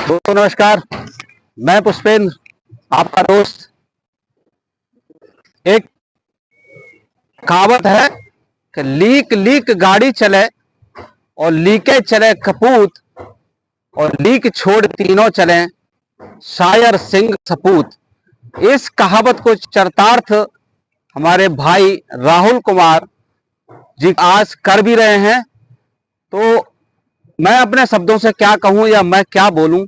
दोस्तों नमस्कार। मैं पुष्पेंद्र, आपका दोस्त। एक कहावत है कि लीक लीक गाड़ी चले और लीके चले कपूत और लीक छोड़ तीनों चले शायर सिंह सपूत। इस कहावत को चरितार्थ हमारे भाई राहुल कुमार जी आज कर भी रहे हैं। तो मैं अपने शब्दों से क्या कहूं या मैं क्या बोलूं,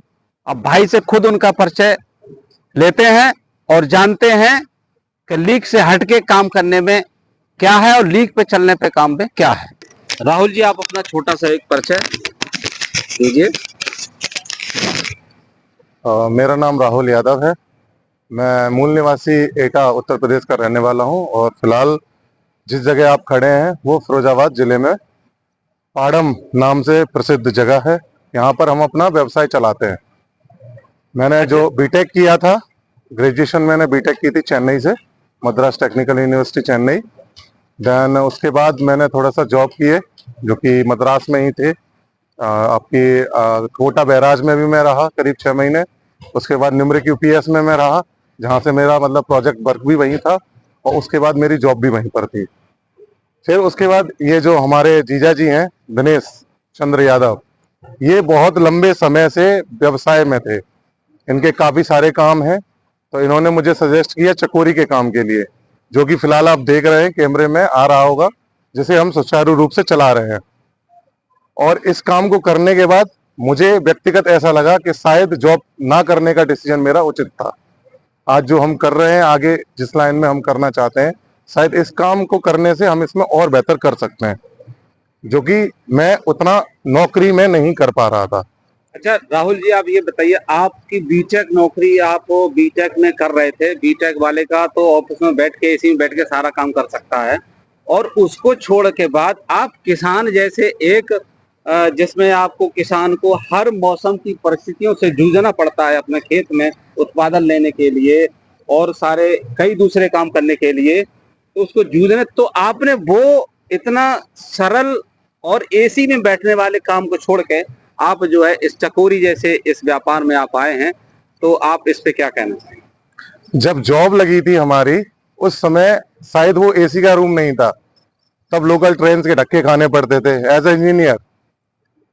अब भाई से खुद उनका परिचय लेते हैं और जानते हैं कि लीक से हटके काम करने में क्या है और लीक पे चलने पे काम में क्या है। राहुल जी, आप अपना छोटा सा एक परिचय दीजिए। मेरा नाम राहुल यादव है। मैं मूल निवासी एटा उत्तर प्रदेश का रहने वाला हूं और फिलहाल जिस जगह आप खड़े हैं वो फिरोजाबाद जिले में पाड़म नाम से प्रसिद्ध जगह है। यहाँ पर हम अपना व्यवसाय चलाते हैं। मैंने जो बीटेक किया था, ग्रेजुएशन मैंने बीटेक की थी चेन्नई से, Madras technical university Chennai. Then उसके बाद मैंने थोड़ा सा जॉब किए जो कि मद्रास में ही थे। आपकी कोटा बैराज में भी मैं रहा करीब 6 महीने। उसके बाद न्यूमेरिक यूपीएस में मैं रहा, जहाँ से मेरा मतलब प्रोजेक्ट वर्क भी वहीं था और उसके बाद मेरी जॉब भी वहीं पर थी। फिर उसके बाद ये जो हमारे जीजा जी हैं दिनेश चंद्र यादव, ये बहुत लंबे समय से व्यवसाय में थे। इनके काफी सारे काम हैं, तो इन्होंने मुझे सजेस्ट किया चकोरी के काम के लिए, जो कि फिलहाल आप देख रहे हैं कैमरे में आ रहा होगा, जिसे हम सुचारू रूप से चला रहे हैं। और इस काम को करने के बाद मुझे व्यक्तिगत ऐसा लगा कि शायद जॉब ना करने का डिसीजन मेरा उचित था। आज जो हम कर रहे हैं, आगे जिस लाइन में हम करना चाहते हैं, शायद इस काम को करने से हम इसमें और बेहतर कर सकते हैं, जो कि मैं उतना नौकरी में नहीं कर पा रहा था। अच्छा राहुल जी, आप ये बताइए, आपकी बीटेक नौकरी आप बीटेक में कर रहे थे। बीटेक वाले का तो ऑफिस में बैठ के, एसी में बैठ के सारा काम कर सकता है, और उसको छोड़ के बाद आप किसान जैसे एक जिसमें आपको किसान को हर मौसम की परिस्थितियों से जूझना पड़ता है अपने खेत में उत्पादन लेने के लिए और सारे कई दूसरे काम करने के लिए, तो उसको जूझने, तो आपने वो इतना सरल और एसी में बैठने वाले काम को छोड़ के आप जो है इस चकोरी जैसे इस व्यापार में आप आए हैं, तो आप इस पे क्या कहना चाहेंगे? जब जॉब लगी थी हमारी, उस समय शायद वो एसी का रूम नहीं था, तब लोकल ट्रेन के धक्के खाने पड़ते थे एज ए इंजीनियर।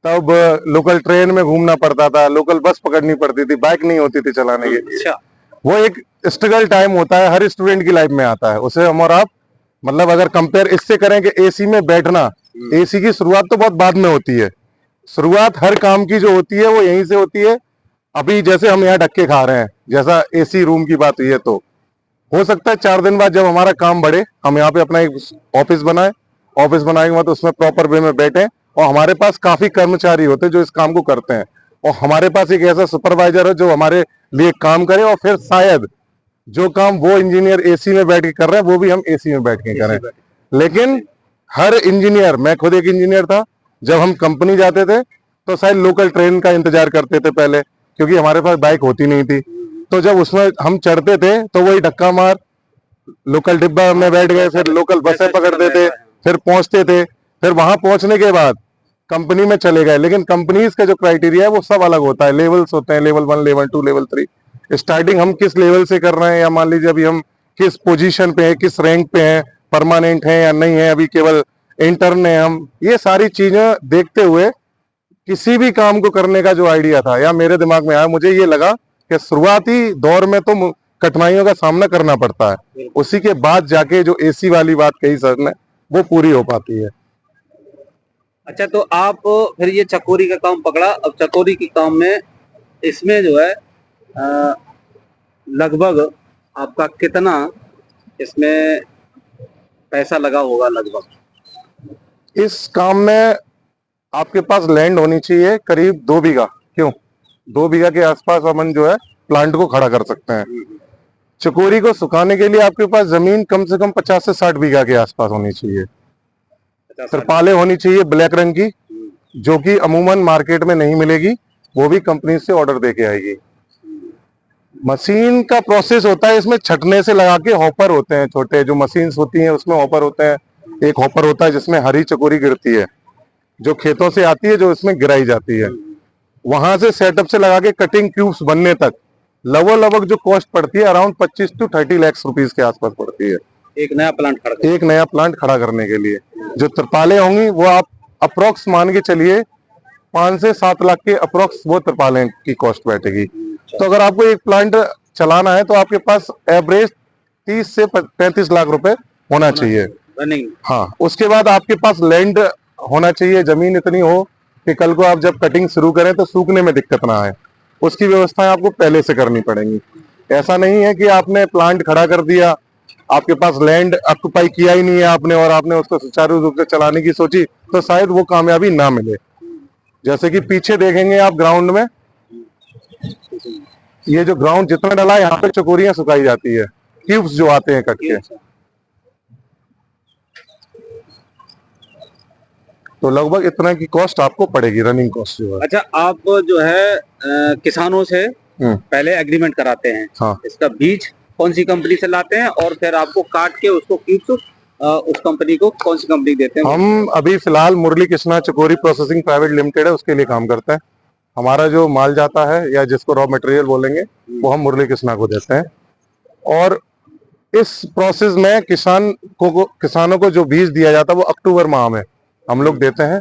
तब लोकल ट्रेन में घूमना पड़ता था, लोकल बस पकड़नी पड़ती थी, बाइक नहीं होती थी चलाने के लिए। अच्छा, वो एक स्ट्रगल टाइम होता है, हर स्टूडेंट की लाइफ में आता है। उसे हम और आप मतलब अगर कंपेयर इससे करें कि एसी में बैठना, एसी की शुरुआत तो बहुत बाद में होती है। शुरुआत हर काम की जो होती है वो यहीं से होती है। अभी जैसे हम यहाँ धक्के खा रहे हैं, जैसा एसी रूम की बात हुई है, तो हो सकता है 4 दिन बाद जब हमारा काम बढ़े, हम यहाँ पे अपना एक ऑफिस बनाए। ऑफिस बनाने के बाद उसमें प्रॉपर वे में बैठे और हमारे पास काफी कर्मचारी होते हैं जो इस काम को करते हैं, और हमारे पास एक ऐसा सुपरवाइजर है जो हमारे लिए काम करे, और फिर शायद जो काम वो इंजीनियर एसी में बैठ के कर रहे हैं वो भी हम एसी में बैठ के करें। लेकिन हर इंजीनियर, मैं खुद एक इंजीनियर था, जब हम कंपनी जाते थे तो शायद लोकल ट्रेन का इंतजार करते थे पहले, क्योंकि हमारे पास बाइक होती नहीं थी। तो जब उसमें हम चढ़ते थे तो वही धक्का मार लोकल डिब्बा में बैठ गए, फिर लोकल बसें पकड़ते थे, फिर पहुंचते थे, फिर वहां पहुंचने के बाद कंपनी में चले गए। लेकिन कंपनीज का जो क्राइटेरिया है वो सब अलग होता है, लेवल्स होते हैं, लेवल 1, लेवल 2, लेवल 3। स्टार्टिंग हम किस लेवल से कर रहे हैं, या मान लीजिए अभी हम किस पोजीशन पे हैं, किस रैंक पे हैं, परमानेंट है या नहीं है, अभी केवल इंटर्न है हम, ये सारी चीजें देखते हुए किसी भी काम को करने का जो आइडिया था या मेरे दिमाग में आया, मुझे ये लगा कि शुरुआती दौर में तो कठिनाइयों का सामना करना पड़ता है, उसी के बाद जाके जो एसी वाली बात कही सर ने वो पूरी हो पाती है। अच्छा, तो आप फिर ये चकोरी का काम पकड़ा। अब चकोरी के काम में इसमें जो है लगभग आपका कितना इसमें पैसा लगा होगा लगभग? इस काम में आपके पास लैंड होनी चाहिए करीब 2 बीघा। क्यों? 2 बीघा के आसपास अपन जो है प्लांट को खड़ा कर सकते हैं। चकोरी को सुखाने के लिए आपके पास जमीन कम से कम 50 से 60 बीघा के आसपास होनी चाहिए। तिरपाले होनी चाहिए ब्लैक रंग की, जो कि अमूमन मार्केट में नहीं मिलेगी, वो भी कंपनी से ऑर्डर देके आएगी। मशीन का प्रोसेस होता है इसमें छटने से लगा के हॉपर होते हैं, छोटे जो मशीन्स होती हैं उसमें हॉपर होते हैं। एक हॉपर होता है जिसमें हरी चकोरी गिरती है, जो खेतों से आती है, जो इसमें गिराई जाती है। वहां से सेटअप से लगा के कटिंग क्यूब्स बनने तक लगभग जो कॉस्ट पड़ती है अराउंड 25 to 30 लाख रुपीस के आसपास पड़ती है एक नया प्लांट खड़ा एक नया प्लांट खड़ा करने के लिए। जो त्रिपालें होंगी वो आप अप्रोक्स मान के चलिए 5 से 7 लाख के अप्रोक्स वो त्रिपालें की कॉस्ट बैठेगी। तो अगर आपको एक प्लांट चलाना है तो आपके पास एवरेज 30 से 35 लाख रुपए होना चाहिए रनिंग। हाँ, उसके बाद आपके पास लैंड होना चाहिए, जमीन इतनी हो कि कल को आप जब कटिंग शुरू करें तो सूखने में दिक्कत ना आए। उसकी व्यवस्थाएं आपको पहले से करनी पड़ेंगी। ऐसा नहीं है कि आपने प्लांट खड़ा कर दिया, आपके पास लैंड ऑक्युपाई किया ही नहीं है आपने और आपने उसको सुचारू रूप से चलाने की सोची तो शायद वो कामयाबी ना मिले। जैसे कि पीछे देखेंगे आप ग्राउंड में, ये जो ग्राउंड जितना डला है यहाँ पे चकोरियां सुखाई जाती है, क्यूब्स जो आते हैं कट के। तो लगभग इतना की कॉस्ट आपको पड़ेगी, रनिंग कॉस्ट जो है। अच्छा, आप जो है किसानों से पहले एग्रीमेंट कराते हैं। हाँ। इसका बीज कौन सी कंपनी से लाते हैं और फिर आपको काट के उसको क्यूब्स उस कंपनी को कौन सी कंपनी देते हैं? हम अभी फिलहाल मुरली कृष्णा चकोरी प्रोसेसिंग प्राइवेट लिमिटेड है, उसके लिए काम करते हैं। हमारा जो माल जाता है या जिसको रॉ मटेरियल बोलेंगे वो हम मुरली कृष्णा को देते हैं। और इस प्रोसेस में किसानों को जो बीज दिया जाता है वो अक्टूबर माह में हम लोग देते हैं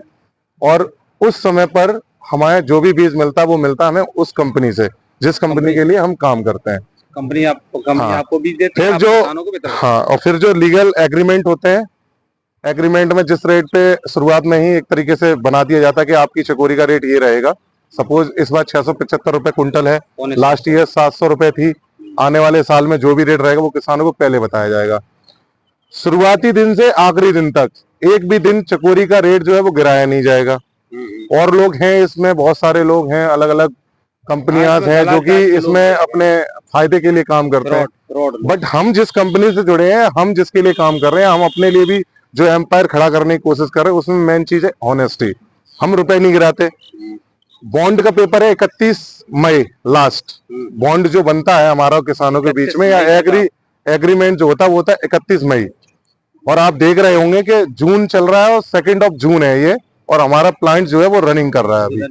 और उस समय पर हमारे जो भी बीज मिलता है वो मिलता है हमें उस कंपनी से जिस कंपनी के लिए हम काम करते हैं। कंपनी आपको बीज देती है, फिर आप जो किसानों को वितरण। हाँ, और फिर जो लीगल एग्रीमेंट होते हैं, एग्रीमेंट में जिस रेट पे शुरुआत में ही एक तरीके से बना दिया जाता है कि आपकी चकोरी का रेट ये रहेगा। सपोज इस बार 675 रुपए कुंटल है, लास्ट ईयर 700 रुपए थी, आने वाले साल में जो भी रेट रहेगा वो किसानों को पहले बताया जाएगा। शुरुआती दिन से आखिरी दिन तक एक भी दिन चकोरी का रेट जो है वो गिराया नहीं जाएगा। और लोग हैं इसमें, बहुत सारे लोग हैं, अलग अलग कंपनियां हैं जो कि इसमें अपने फायदे के लिए काम करते हैं। बट हम जिस कंपनी से जुड़े हैं, हम जिसके लिए काम कर रहे हैं, हम अपने लिए भी जो एम्पायर खड़ा करने की कोशिश कर रहे हैं, उसमें मेन चीज है ऑनेस्टी। हम रुपए नहीं गिराते। बॉन्ड का पेपर है 31 मई लास्ट। बॉन्ड जो बनता है हमारा किसानों के बीच में या एग्रीमेंट जो होता है वो होता है 31 मई। और आप देख रहे होंगे कि जून चल रहा है और 2 जून है ये, और हमारा प्लांट जो है वो रनिंग कर रहा है अभी।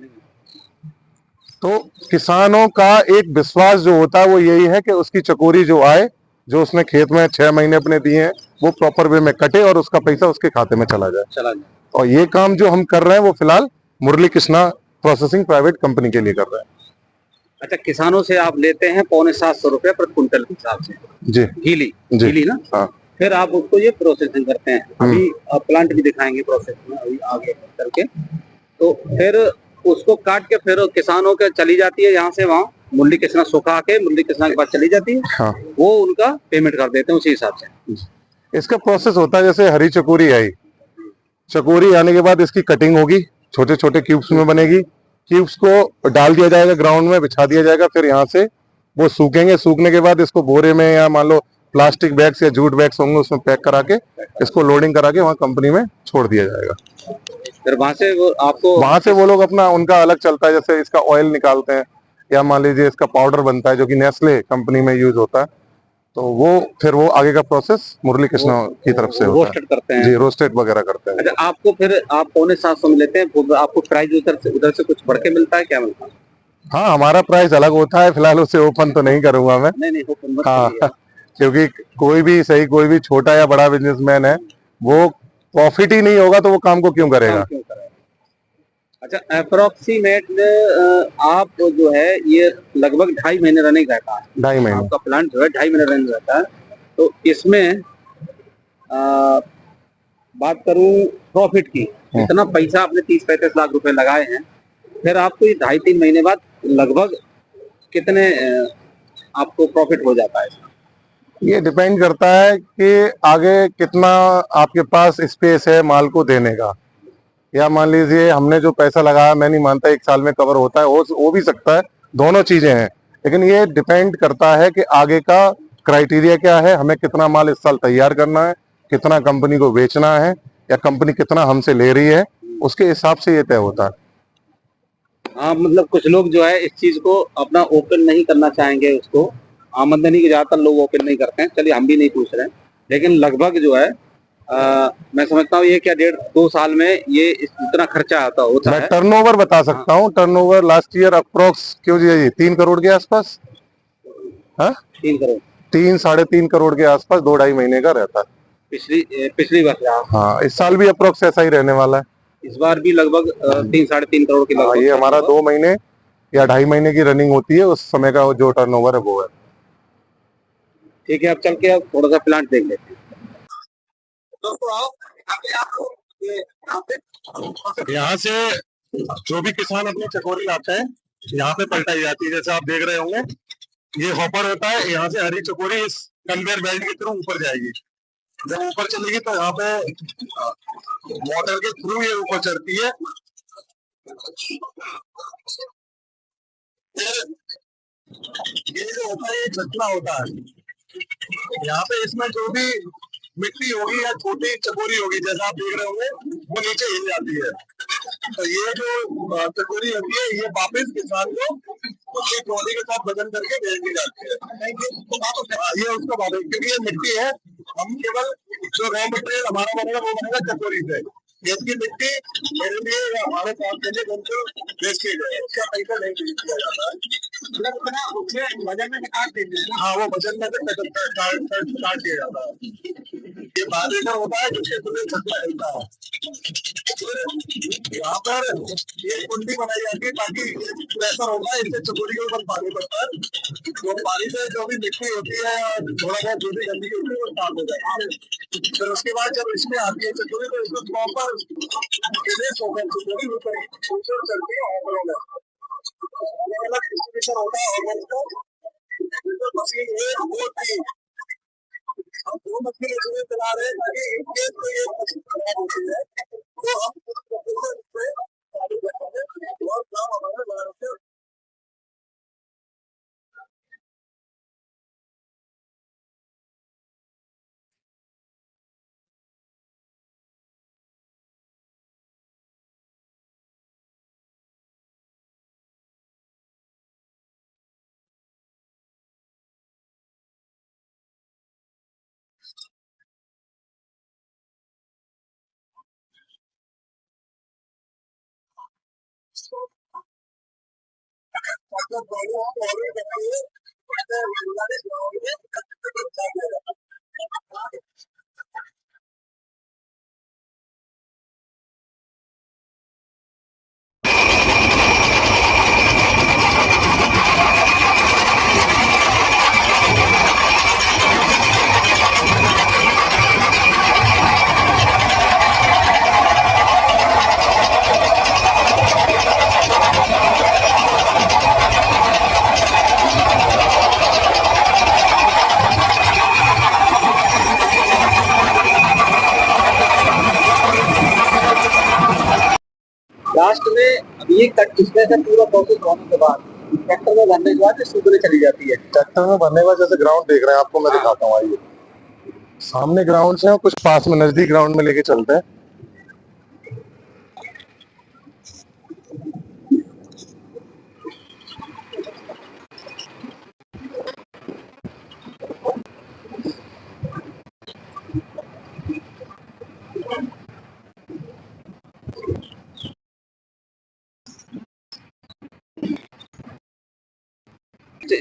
तो किसानों का एक विश्वास जो होता है वो यही है कि उसकी चकोरी जो आए, जो उसने खेत में 6 महीने अपने दिए हैं, वो प्रॉपर वे में कटे और उसका पैसा उसके खाते में चला जाए। और ये काम जो हम कर रहे हैं वो फिलहाल मुरली कृष्णा प्रोसेसिंग प्राइवेट कंपनी के लिए कर रहे हैं। अच्छा, किसानों से आप लेते हैं 750 रुपए प्रति कुंटल के हिसाब से जी, गीली ना। हाँ। फिर आप उसको ये प्रोसेसिंग करते हैं। अभी प्लांट भी दिखाएंगे प्रोसेस में अभी आगे करके। तो फिर उसको काट के फिर किसानों के चली जाती है यहाँ से वहाँ मुरली कृष्णा सुखा के मुरली कृष्णा के पास चली जाती है। हाँ। वो उनका पेमेंट कर देते हैं उसी हिसाब से। इसका प्रोसेस होता है जैसे हरी चकोरी आई, चकोरी आने के बाद इसकी कटिंग होगी, छोटे छोटे क्यूब्स में बनेगी। क्यूब्स को डाल दिया जाएगा, ग्राउंड में बिछा दिया जाएगा। फिर यहाँ से वो सूखेंगे, सूखने के बाद इसको बोरे में या मान लो प्लास्टिक बैग्स या जूट बैग्स होंगे उसमें पैक करा के इसको लोडिंग करा के वहाँ कंपनी में छोड़ दिया जाएगा। फिर वहां से वो लोग अपना उनका अलग चलता है। जैसे इसका ऑयल निकालते हैं या मान लीजिए इसका पाउडर बनता है जो कि नेस्ले कंपनी में यूज होता है, तो वो फिर वो आगे का प्रोसेस मुरली कृष्णा की तरफ से रोस्टेड करते हैं। जी, रोस्टेड वगैरह करते हैं। अच्छा, आपको फिर आप 750 में लेते हैं, आपको प्राइस उधर से कुछ बढ़ के मिलता है, क्या मिलता है? हाँ, हमारा प्राइस अलग होता है। फिलहाल उसे ओपन तो नहीं करूंगा मैं। नहीं ओपन मत हाँ, क्योंकि कोई भी छोटा या बड़ा बिजनेसमैन है, वो प्रॉफिट ही नहीं होगा तो वो काम को क्यों करेगा। अच्छा, अप्रोक्सीमेट आप जो है ये लगभग 2.5 महीने रनिंग रहता है। 2.5 महीने आपका प्लांट जो है 2.5 महीने रनिंग रहता है। तो इसमें बात करूं प्रॉफिट की, इतना पैसा आपने 30-35 लाख रुपए लगाए हैं, फिर आपको ये 2.5-3 महीने बाद लगभग कितने आपको प्रॉफिट हो जाता है? ये डिपेंड करता है कि आगे कितना आपके पास स्पेस है माल को देने का। या मान लीजिए हमने जो पैसा लगाया, मैं नहीं मानता 1 साल में कवर होता है, हो भी सकता है, दोनों चीजें हैं। लेकिन ये डिपेंड करता है कि आगे का क्राइटेरिया क्या है, हमें कितना माल इस साल तैयार करना है, कितना कंपनी को बेचना है या कंपनी कितना हमसे ले रही है, उसके हिसाब से ये तय होता है। हाँ, मतलब कुछ लोग जो है इस चीज को अपना ओपन नहीं करना चाहेंगे, उसको आमदनी के ज्यादातर लोग ओपन नहीं करते हैं। चलिए, हम भी नहीं पूछ रहे हैं, लेकिन लगभग जो है मैं समझता हूँ ये क्या 1.5-2 साल में ये इतना खर्चा होता मैं है। टर्नओवर बता सकता हूँ, टर्नओवर लास्ट ईयर अप्रोक्स क्यों जी 3 करोड़ के आसपास। हाँ, 3 करोड़ 3-3.5 करोड़ के आसपास 2-2.5 महीने का रहता है। पिछली बार। हाँ, इस साल भी अप्रोक्स ऐसा ही रहने वाला है। इस बार भी लगभग 3-3.5 करोड़ के हाँ, लगभग ये खर्च हमारा होगा। 2 महीने या 2.5 महीने की रनिंग होती है, उस समय का जो टर्नओवर है वो है। ठीक है, अब चल के अब थोड़ा सा प्लांट देख लेते हैं। यहाँ से जो भी किसान अपनी चकोरी लाते हैं यहाँ पे पलटाई जाती है। जैसे आप देख रहे होंगे ये हॉपर होता है, यहाँ से हरी चकोरी इस कन्वेयर बेल्ट के थ्रू ऊपर जाएगी। जब ऊपर चलेगी तो यहाँ पे मोटर के थ्रू ये ऊपर चढ़ती है। ये जो होता है ये छत्ता होता है। यहाँ पे इसमें जो भी मिट्टी होगी या छोटी चकोरी होगी जैसा आप देख रहे होंगे वो नीचे हिल जाती है। तो ये जो चकोरी होती है ये वापस किसान को उसके ट्रॉली के साथ वजन करके भेज दी जाती है। ये उसका बात है क्योंकि ये मिट्टी है। हम केवल जो रॉ मटेरियल हमारा बनेगा वो बनेगा चकोरी से। इसकी मिट्टी मेरे लिए या हमारे काम के लिए बिल्कुल वेस्टेज है, इसका पैसा नहीं दिया जाता है। वजन में काट देते हैं। हाँ, वो वजन में से काट दिया जाता है। ये बारीकर होता है जिसके पूरे छत्ता हिलता है। यहाँ पर ये कुंडी बनाई जाती है ताकि प्रेशर होता है इससे चकोरी के ऊपर पानी पड़ता है, तो पानी से जो भी मिट्टी होती है थोड़ा बहुत जो भी गंदगी होती है वो साफ हो जाती है। फिर उसके बाद जब इसमें आती है चकोरी तो इसको प्रॉपर चकोरी ऊपर चलती है ऑर्गनों में। अलग अलग डिस्ट्रीब्यूशन होता है ऑर्गन का। मशीन है वो थी हम 2 मशीन इसलिए चला रहे हैं ताकि इनके तो ये मशीन खराब होती है तो हम बहुत काम हमारे भारत से। लास्ट में अब ये कट इसमें से पूरा प्रोसेस होने के बाद ट्रैक्टर में भरने के बाद ये सुधरे चली जाती है। ट्रैक्टर में भरने के बाद जैसे ग्राउंड देख रहे हैं आपको मैं दिखाता हूँ, आइए सामने ग्राउंड है, कुछ पास में नजदीक ग्राउंड में लेके चलते हैं।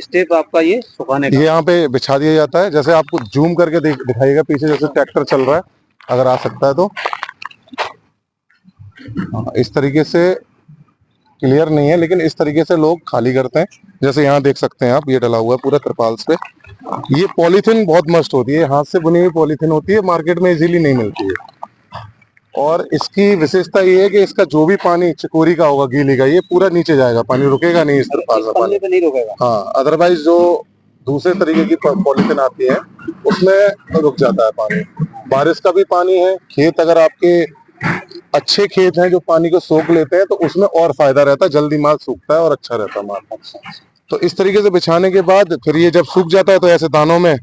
स्टेप आपका ये सुखाने का ये यहाँ पे बिछा दिया जाता है। जैसे आपको जूम करके दिखाइएगा पीछे जैसे ट्रैक्टर चल रहा है, अगर आ सकता है तो। इस तरीके से क्लियर नहीं है लेकिन इस तरीके से लोग खाली करते हैं। जैसे यहाँ देख सकते हैं आप, ये डला हुआ है पूरा त्रिपाल पे। ये पॉलीथीन बहुत मस्त होती है, हाथ से बुनी हुई पॉलीथीन होती है, मार्केट में इजीली नहीं मिलती है। और इसकी विशेषता ये है कि इसका जो भी पानी चकोरी का होगा गीली का, ये पूरा नीचे जाएगा, पानी रुकेगा नहीं इस त्रिपाल में, पानी पे नहीं रुकेगा। हाँ, अदरवाइज जो दूसरे तरीके की पॉलीथीन आती है उसमें रुक जाता है पानी। बारिश का भी पानी है, खेत अगर आपके अच्छे खेत हैं जो पानी को सोख लेते हैं तो उसमें और फायदा रहता है, जल्दी माल सूखता है और अच्छा रहता है माल। तो इस तरीके से बिछाने के बाद फिर ये जब सूख जाता है तो ऐसे दानों में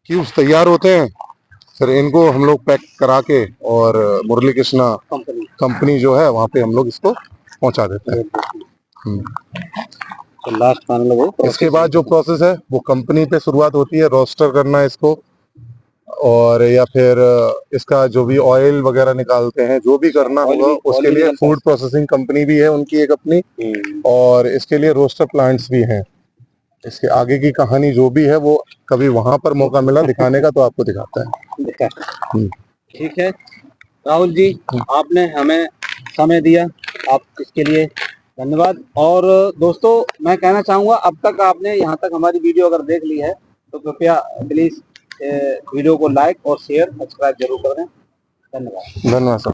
क्यूब्स तैयार होते हैं। फिर इनको हम लोग पैक करा के और मुरली कृष्णा कंपनी जो है वहाँ पे हम लोग इसको पहुंचा देते हैं। तो लास्ट फाइनल वो इसके बाद जो प्रोसेस है वो कंपनी पे शुरुआत होती है, रोस्टर करना इसको, और या फिर इसका जो भी ऑयल वगैरह निकालते हैं, जो भी करना होगा उसके लिए फूड प्रोसेसिंग कंपनी भी है उनकी एक अपनी, और इसके लिए रोस्टर प्लांट्स भी हैं। इसके आगे की कहानी जो भी है वो कभी वहां पर मौका मिला दिखाने का तो आपको दिखाता है। ठीक है राहुल जी, आपने हमें समय दिया, आप इसके लिए धन्यवाद। और दोस्तों मैं कहना चाहूँगा, अब तक आपने यहाँ तक हमारी वीडियो अगर देख ली है तो कृपया प्लीज़ वीडियो को लाइक और शेयर सब्सक्राइब जरूर करें। धन्यवाद। धन्यवाद सर।